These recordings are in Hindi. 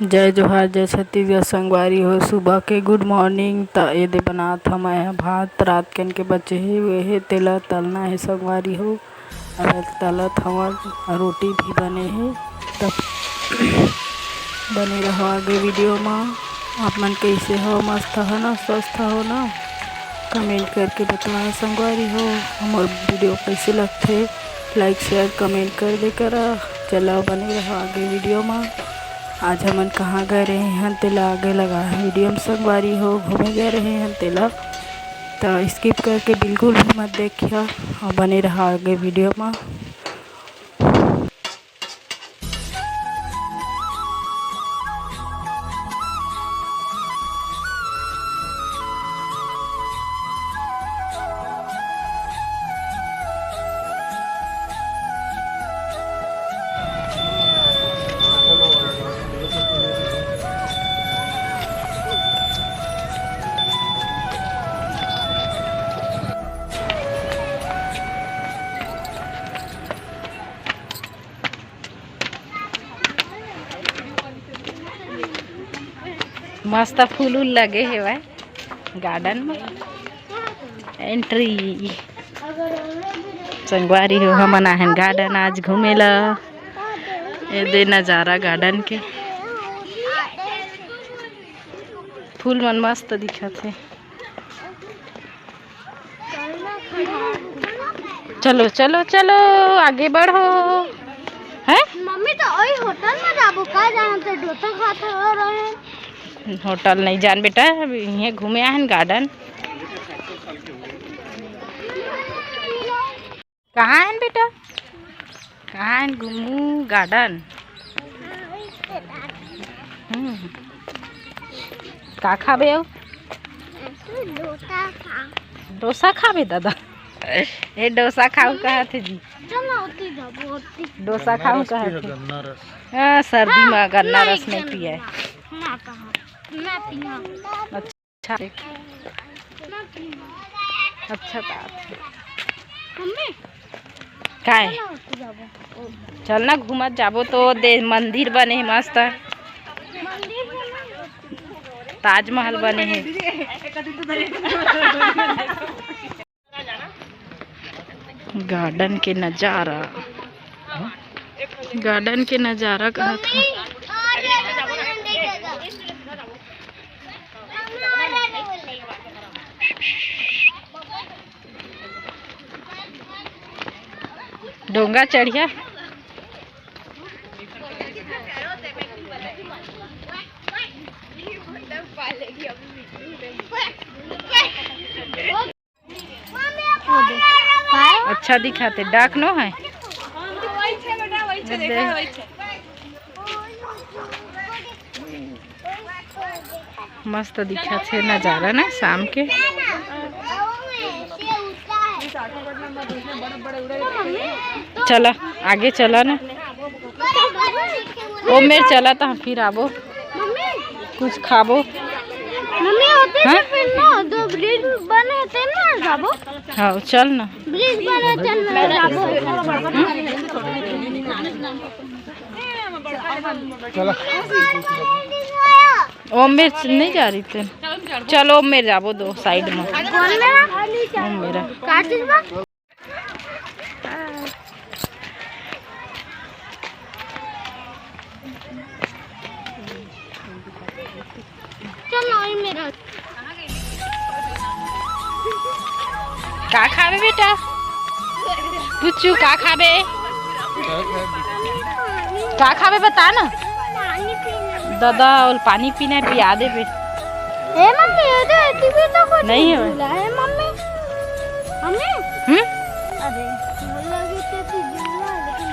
जय जोहार जय छत्तीसगढ़ संगवारी हो। सुबह के गुड मॉर्निंग। त ये दे बनात हम भात रात कन के बचे हे वे हे तेला तलना है संगवारी हो। अगर तलत हवन रोटी भी बने हे तब बने रहो आगे वीडियो में। आप मन कैसे हो? मस्त हो ना? स्वस्थ हो ना? कमेंट करके बताना संगवारी हो। हमार वीडियो कैसे लगते लाइक शेयर कमेंट कर दे करा। चलो बने रहो आगे वीडियो में। आज हमन कहाँ गए रहे हैं तेला आगे लगा वीडियो में संगवारी हो। घूमे गए रहे हैं तेला तो स्किप करके बिल्कुल भी मत देखिए और बने रहा आगे वीडियो में। मस्त फूल उल लगे है भाई गार्डन में। एंट्री संगवारी हो हमन आहन गार्डन आज घूमेला। ये दे नज़ारा गार्डन के फूल मन मस्त दिखत है। चलो चलो चलो आगे बढ़ो। हैं मम्मी तो ओई होटल में जाबो का जान से डोसा खात हो रहे। होटल नहीं जान बेटा, यहीं घूमे आहन गार्डन। कहाँ हैं बेटा? कहाँ हैं? घूमू गार्डन। का खाबे हो? डोसा खाबे दादा? ए डोसा खाऊ कहा थे जी? डोसा खाऊ कहा थे? हाँ सर्दी में गन्ना रस नहीं पिया है। अच्छा अच्छा बात है। का है? चल ना घूमत जाबो तो दे मंदिर बने है मस्त। ताजमहल बने हैं। गार्डन के नज़ारा, गार्डन के नज़ारा कहा था। डोंगा चढ़िया अच्छा दिखाते डाक नो है। मस्त दिखत है नज़ारा ना शाम के। चला आगे चला ना ओ मेरे चला था फिर आबो कुछ खाबो। मम्मी होते हाँ? फिर ना दो ब्रिज बने थे ना जाबो। हाँ चल ना ब्रिज बने थे ना जाबो। चला ओम मेर नहीं जा रही थे। चलो ओम मेर जाबो दो साइड में। ओम मेरा का खाबे बेटा? पुच्चू का खाबे? का खाबे बता ना। दादा और पानी पीना है पिया दे बे। मम्मी ये तो टीवी तो कुछ नहीं है मम्मी। मम्मी अरे लगी तो थी लेकिन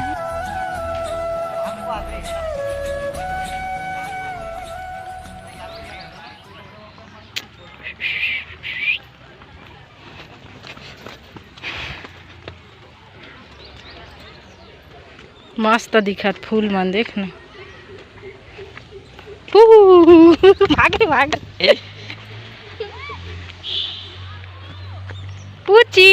मस्त दिखत फूल मन देख ना। भाग भाग पूची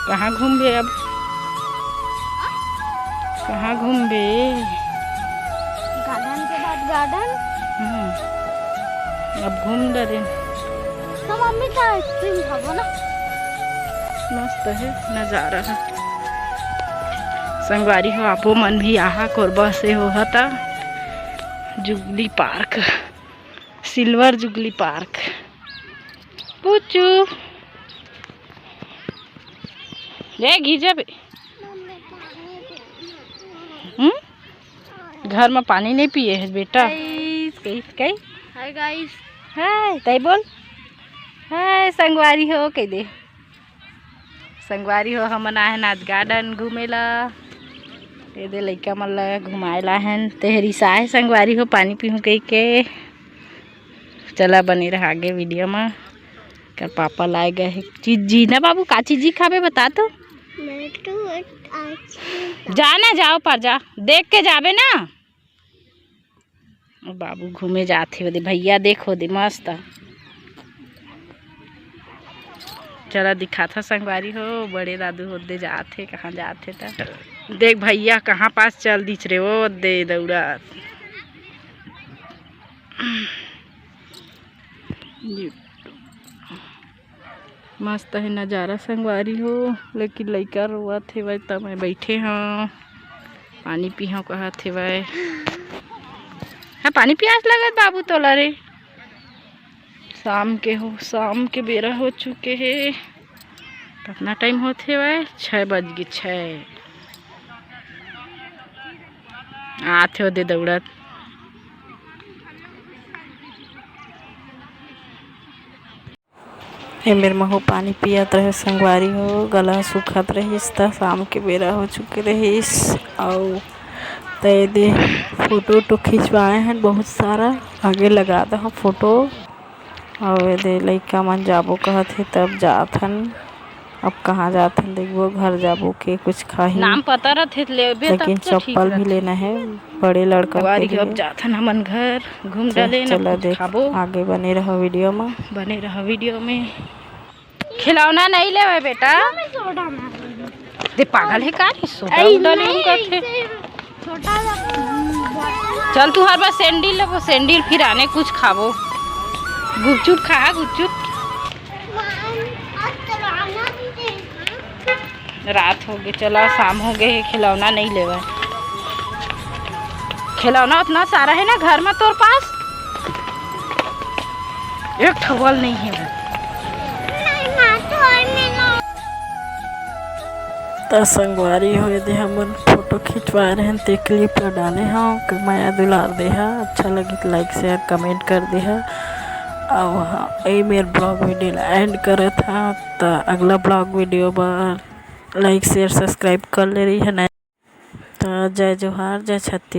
कहाँ घूमबे अब? कहाँ घूमबे? गार्डन के बाद गार्डन। अब घूम डरे। तो मम्मी का आइसक्रीम खाबो ना। मस्त है नज़ारा है। संगवारी हो आपो मन भी आहा कोरबा से हो हता जुगली पार्क, सिल्वर जुगली पार्क। पूछू ले घी जाबे। घर में पानी नहीं पिए है बेटा? कही हाय गाइस। हाय तई बोल हाय संगवारी हो कह दे। संगवारी हो हमन आए हैं आज गार्डन घूमेला। ये दे लइका मन ला घुमाएला हन तेहरी साहे संगवारी हो पानी पीहू कही के। चला बने रहा आगे वीडियो में। कर पापा लाए गए है चीज जी ना बाबू का चीज जी खाबे बता तो। जाना जाओ पर जा देख के जाबे ना। बाबू घूमे जाते हो दे भैया देखो दे मस्त। चला दिखा था संगवारी हो बड़े दादू होदे जाते कहाँ जाते था देख भैया कहाँ पास चल दिख रहे वो दे दौड़ा। मस्त है नज़ारा संगवारी हो लेकिन लइका रोआ थे वह तब मैं बैठे हाँ पानी पीहा कहा थे वह हाँ पानी प्यास लगत बाबू तोला रे। शाम के बेरा हो चुके है। कितना टाइम होते वह 6 बज गए 6 आते हो दे दौड़त। ये मेरे महू पानी पियत रहे संगवारी हो गला सुखत रहीस त शाम के बेरा हो चुके रहीस। और ते दे फोटो खिंचवाए हैं बहुत सारा आगे लगा दो फोटो। और दे लइका मन जाबो कहत है तब जात हन। अब कहाँ जात हन देखबो घर जाबो के कुछ खाही नाम पता रथे लेबे लेकिन चप्पल भी लेना है बड़े लड़का के लिए। अब जात हन हमन घर घूम डाले ना देख आगे बने रहो वीडियो में। खिलौना नहीं लेवे बेटा दे पागल है का सोडा डाले करथे। चल तू हर बार सैंडल ले वो सैंडल फिर आने कुछ खाबो गुपचुप खा गुपचुप। रात हो गई चला शाम हो गए खिलौना नहीं लेवा। खिलौना उतना सारा है ना घर में तोर पास एक ठवल नहीं है। तो संगवारी हो दे हमन फोटो खिंचवा रहे हैं ते क्लिप ला डाले हाँ माया दुलार दे हा अच्छा लगी तो लाइक शेयर कमेंट कर दे हा। और हाँ ये मेरे ब्लॉग वीडियो एंड करे था तो अगला ब्लॉग वीडियो पर लाइक शेयर सब्सक्राइब कर ले रही है। तो जय जोहार जय छत्तीस।